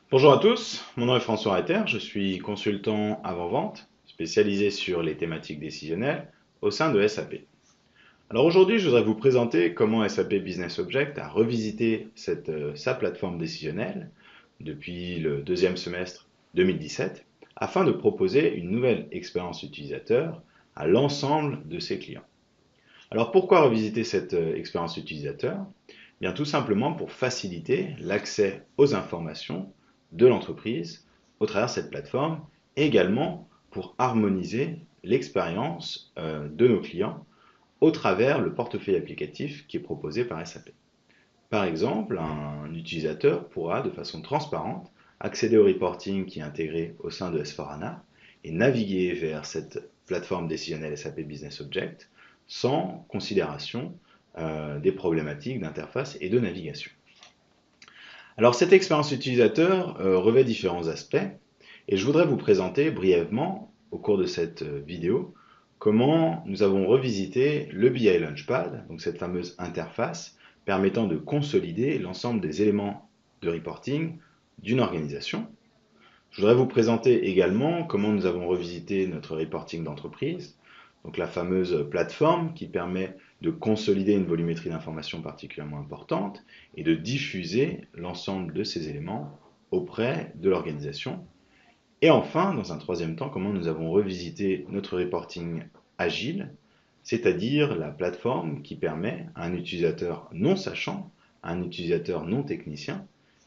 Bonjour à tous, mon nom est François Retter, je suis consultant avant-vente spécialisé sur les thématiques décisionnelles au sein de SAP. Alors aujourd'hui, je voudrais vous présenter comment SAP Business Object a revisité sa plateforme décisionnelle depuis le deuxième semestre 2017 afin de proposer une nouvelle expérience utilisateur à l'ensemble de ses clients. Alors pourquoi revisiter cette expérience utilisateur? Bien tout simplement pour faciliter l'accès aux informations de l'entreprise au travers de cette plateforme et également pour harmoniser l'expérience de nos clients au travers le portefeuille applicatif qui est proposé par SAP. Par exemple, un utilisateur pourra de façon transparente accéder au reporting qui est intégré au sein de S4HANA et naviguer vers cette plateforme décisionnelle SAP Business Object sans considération des problématiques d'interface et de navigation. Alors cette expérience utilisateur revêt différents aspects et je voudrais vous présenter brièvement au cours de cette vidéo comment nous avons revisité le BI Launchpad, donc cette fameuse interface permettant de consolider l'ensemble des éléments de reporting d'une organisation. Je voudrais vous présenter également comment nous avons revisité notre reporting d'entreprise, donc la fameuse plateforme qui permet de consolider une volumétrie d'informations particulièrement importante et de diffuser l'ensemble de ces éléments auprès de l'organisation. Et enfin, dans un troisième temps, comment nous avons revisité notre reporting agile, c'est-à-dire la plateforme qui permet à un utilisateur non sachant, à un utilisateur non technicien,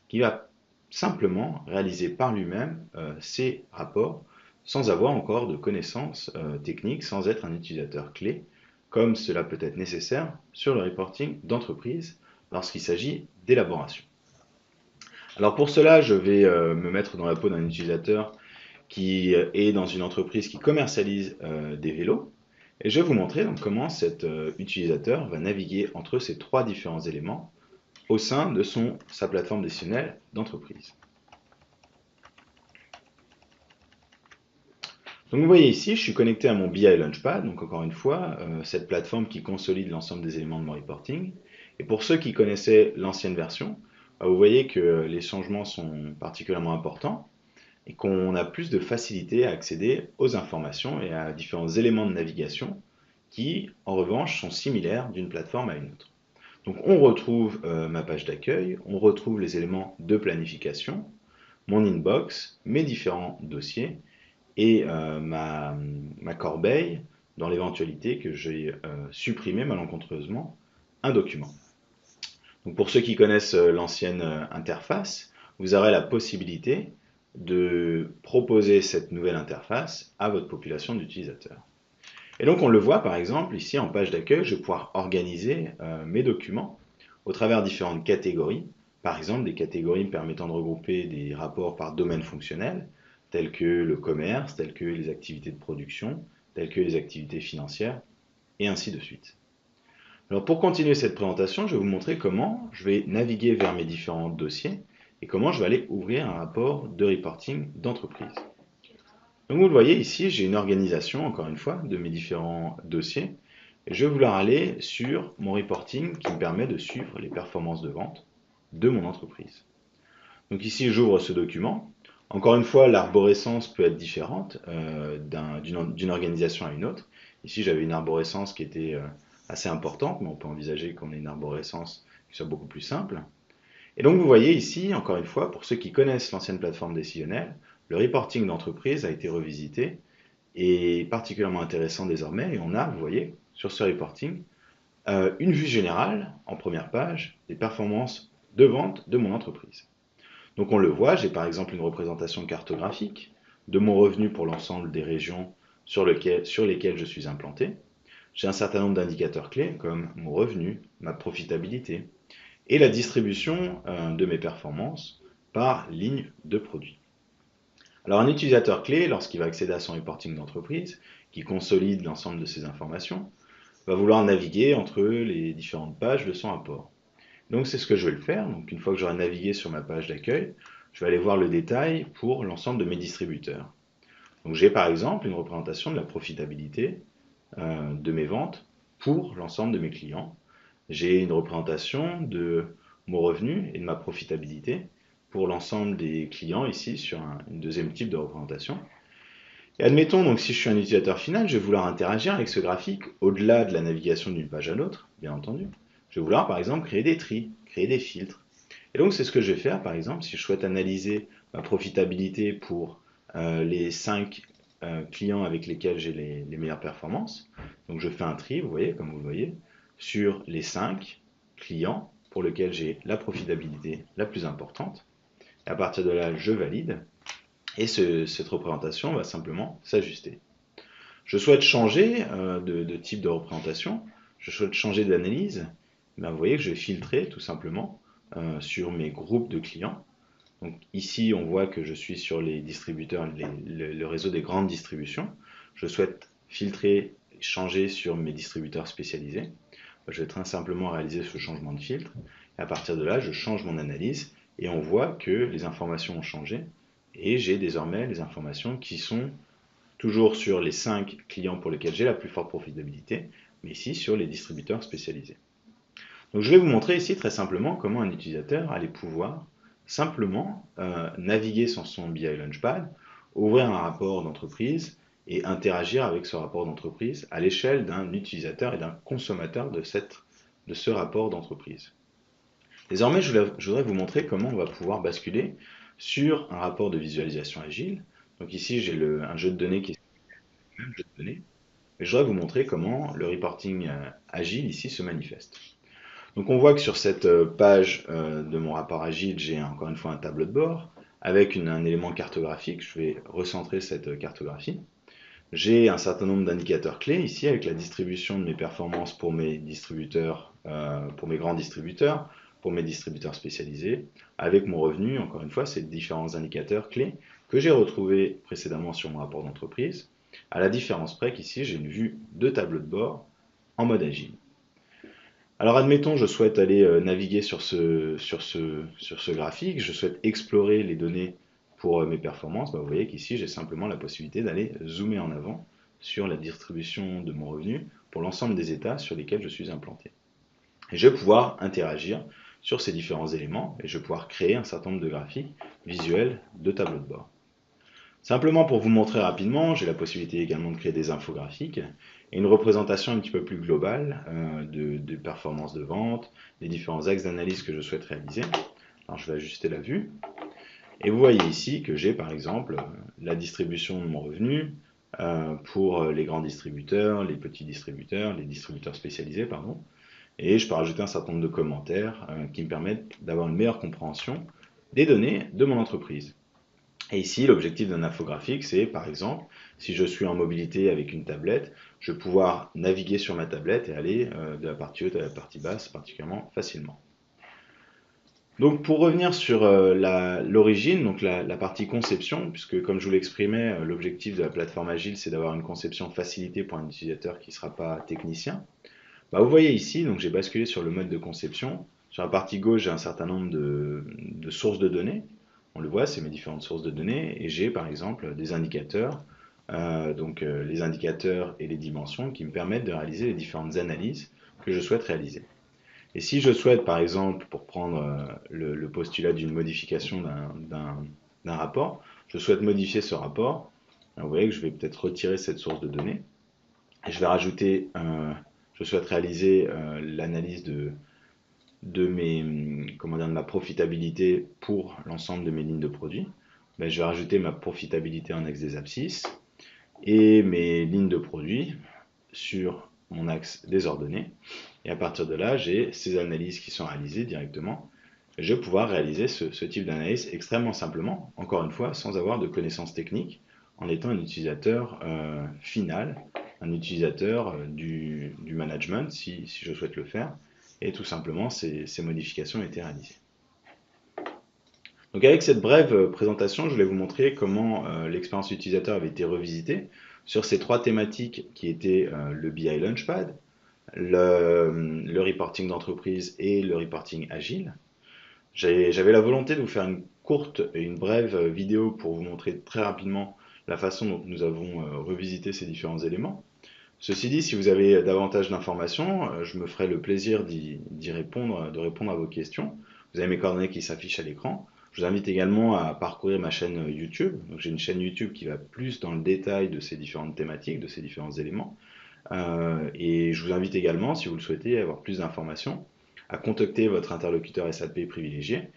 qui va simplement réaliser par lui-même ses rapports sans avoir encore de connaissances techniques, sans être un utilisateur clé, comme cela peut être nécessaire sur le reporting d'entreprise lorsqu'il s'agit d'élaboration. Alors pour cela, je vais me mettre dans la peau d'un utilisateur qui est dans une entreprise qui commercialise des vélos. Et je vais vous montrer donc comment cet utilisateur va naviguer entre ces trois différents éléments au sein de sa plateforme décisionnelle d'entreprise. Donc vous voyez ici, je suis connecté à mon BI Launchpad, donc encore une fois, cette plateforme qui consolide l'ensemble des éléments de mon reporting. Et pour ceux qui connaissaient l'ancienne version, vous voyez que les changements sont particulièrement importants et qu'on a plus de facilité à accéder aux informations et à différents éléments de navigation qui, en revanche, sont similaires d'une plateforme à une autre. Donc on retrouve ma page d'accueil, on retrouve les éléments de planification, mon inbox, mes différents dossiers et ma corbeille dans l'éventualité que j'ai supprimé malencontreusement un document. Donc pour ceux qui connaissent l'ancienne interface, vous aurez la possibilité de proposer cette nouvelle interface à votre population d'utilisateurs. Et donc on le voit par exemple ici en page d'accueil, je vais pouvoir organiser mes documents au travers différentes catégories, par exemple des catégories permettant de regrouper des rapports par domaine fonctionnel, tels que le commerce, tels que les activités de production, tels que les activités financières, et ainsi de suite. Alors pour continuer cette présentation, je vais vous montrer comment je vais naviguer vers mes différents dossiers et comment je vais aller ouvrir un rapport de reporting d'entreprise. Donc vous le voyez ici, j'ai une organisation, encore une fois, de mes différents dossiers. Et je vais vouloir aller sur mon reporting qui me permet de suivre les performances de vente de mon entreprise. Donc ici, j'ouvre ce document. Encore une fois, l'arborescence peut être différente d'une organisation à une autre. Ici, j'avais une arborescence qui était assez importante, mais on peut envisager qu'on ait une arborescence qui soit beaucoup plus simple. Et donc vous voyez ici, encore une fois, pour ceux qui connaissent l'ancienne plateforme décisionnelle, le reporting d'entreprise a été revisité et particulièrement intéressant désormais. Et on a, vous voyez, sur ce reporting, une vue générale, en première page, des performances de vente de mon entreprise. Donc on le voit, j'ai par exemple une représentation cartographique de mon revenu pour l'ensemble des régions sur lesquelles je suis implanté. J'ai un certain nombre d'indicateurs clés comme mon revenu, ma profitabilité et la distribution de mes performances par ligne de produit. Alors un utilisateur clé, lorsqu'il va accéder à son reporting d'entreprise, qui consolide l'ensemble de ces informations, va vouloir naviguer entre les différentes pages de son rapport. Donc c'est ce que je vais le faire. Donc une fois que j'aurai navigué sur ma page d'accueil, je vais aller voir le détail pour l'ensemble de mes distributeurs. Donc j'ai par exemple une représentation de la profitabilité de mes ventes pour l'ensemble de mes clients. J'ai une représentation de mon revenu et de ma profitabilité pour l'ensemble des clients ici sur une deuxième type de représentation. Et admettons donc si je suis un utilisateur final, je vais vouloir interagir avec ce graphique au-delà de la navigation d'une page à l'autre, bien entendu. Je vais vouloir par exemple créer des tris, créer des filtres. Et donc c'est ce que je vais faire par exemple si je souhaite analyser ma profitabilité pour les 5 clients avec lesquels j'ai les meilleures performances. Donc je fais un tri, vous voyez, comme vous le voyez, sur les 5 clients pour lesquels j'ai la profitabilité la plus importante. Et à partir de là, je valide. Et cette représentation va simplement s'ajuster. Je souhaite changer de type de représentation, je souhaite changer d'analyse, vous voyez que je vais filtrer tout simplement sur mes groupes de clients. Donc ici, on voit que je suis sur les distributeurs, le réseau des grandes distributions. Je souhaite filtrer, changer sur mes distributeurs spécialisés. Je vais très simplement réaliser ce changement de filtre. Et à partir de là, je change mon analyse et on voit que les informations ont changé. Et j'ai désormais les informations qui sont toujours sur les 5 clients pour lesquels j'ai la plus forte profitabilité, mais ici sur les distributeurs spécialisés. Donc je vais vous montrer ici très simplement comment un utilisateur allait pouvoir simplement naviguer sur son BI Launchpad, ouvrir un rapport d'entreprise et interagir avec ce rapport d'entreprise à l'échelle d'un utilisateur et d'un consommateur de ce rapport d'entreprise. Désormais, je voudrais vous montrer comment on va pouvoir basculer sur un rapport de visualisation agile. Donc ici, j'ai un jeu de données qui est le même jeu de données. Et je voudrais vous montrer comment le reporting agile ici se manifeste. Donc on voit que sur cette page de mon rapport agile, j'ai encore une fois un tableau de bord avec un élément cartographique. Je vais recentrer cette cartographie. J'ai un certain nombre d'indicateurs clés ici avec la distribution de mes performances pour mes distributeurs, pour mes grands distributeurs, pour mes distributeurs spécialisés, avec mon revenu, encore une fois, ces différents indicateurs clés que j'ai retrouvés précédemment sur mon rapport d'entreprise, à la différence près qu'ici j'ai une vue de tableau de bord en mode agile. Alors admettons, je souhaite aller naviguer sur ce graphique, je souhaite explorer les données pour mes performances. Vous voyez qu'ici j'ai simplement la possibilité d'aller zoomer en avant sur la distribution de mon revenu pour l'ensemble des états sur lesquels je suis implanté. Et je vais pouvoir interagir sur ces différents éléments et je vais pouvoir créer un certain nombre de graphiques visuels de tableau de bord. Simplement pour vous montrer rapidement, j'ai la possibilité également de créer des infographiques et une représentation un petit peu plus globale de performances de vente, des différents axes d'analyse que je souhaite réaliser. Alors je vais ajuster la vue. Et vous voyez ici que j'ai par exemple la distribution de mon revenu pour les grands distributeurs, les petits distributeurs, les distributeurs spécialisés, pardon. Et je peux rajouter un certain nombre de commentaires qui me permettent d'avoir une meilleure compréhension des données de mon entreprise. Et ici, l'objectif d'un infographique, c'est par exemple, si je suis en mobilité avec une tablette, je vais pouvoir naviguer sur ma tablette et aller de la partie haute à la partie basse particulièrement facilement. Donc pour revenir sur l'origine, donc la partie conception, puisque comme je vous l'exprimais, l'objectif de la plateforme agile, c'est d'avoir une conception facilitée pour un utilisateur qui ne sera pas technicien. Vous voyez ici, donc j'ai basculé sur le mode de conception. Sur la partie gauche, j'ai un certain nombre de sources de données. On le voit, c'est mes différentes sources de données. Et j'ai par exemple des indicateurs, les indicateurs et les dimensions qui me permettent de réaliser les différentes analyses que je souhaite réaliser. Et si je souhaite par exemple, pour prendre le postulat d'une modification d'un rapport, je souhaite modifier ce rapport, vous voyez que je vais peut-être retirer cette source de données. Et je vais rajouter, je souhaite réaliser l'analyse de ma profitabilité pour l'ensemble de mes lignes de produits. Je vais rajouter ma profitabilité en axe des abscisses et mes lignes de produits sur mon axe des ordonnées. Et à partir de là, j'ai ces analyses qui sont réalisées directement. Je vais pouvoir réaliser ce type d'analyse extrêmement simplement, encore une fois, sans avoir de connaissances techniques, en étant un utilisateur final, un utilisateur du management, si je souhaite le faire, et tout simplement, ces modifications ont été réalisées. Donc avec cette brève présentation, je voulais vous montrer comment l'expérience utilisateur avait été revisitée sur ces 3 thématiques qui étaient le BI Launchpad, le reporting d'entreprise et le reporting agile. J'avais la volonté de vous faire une courte et une brève vidéo pour vous montrer très rapidement la façon dont nous avons revisité ces différents éléments. Ceci dit, si vous avez davantage d'informations, je me ferai le plaisir de répondre à vos questions. Vous avez mes coordonnées qui s'affichent à l'écran. Je vous invite également à parcourir ma chaîne YouTube. Donc, j'ai une chaîne YouTube qui va plus dans le détail de ces différentes thématiques, de ces différents éléments. Et je vous invite également, si vous le souhaitez, à avoir plus d'informations, à contacter votre interlocuteur SAP privilégié,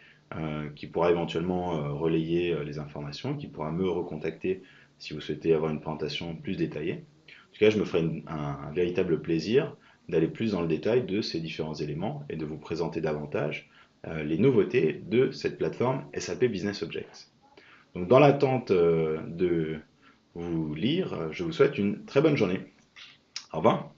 qui pourra éventuellement relayer les informations, qui pourra me recontacter si vous souhaitez avoir une présentation plus détaillée. En tout cas, je me ferai un véritable plaisir d'aller plus dans le détail de ces différents éléments et de vous présenter davantage les nouveautés de cette plateforme SAP Business Objects. Donc, dans l'attente de vous lire, je vous souhaite une très bonne journée. Au revoir.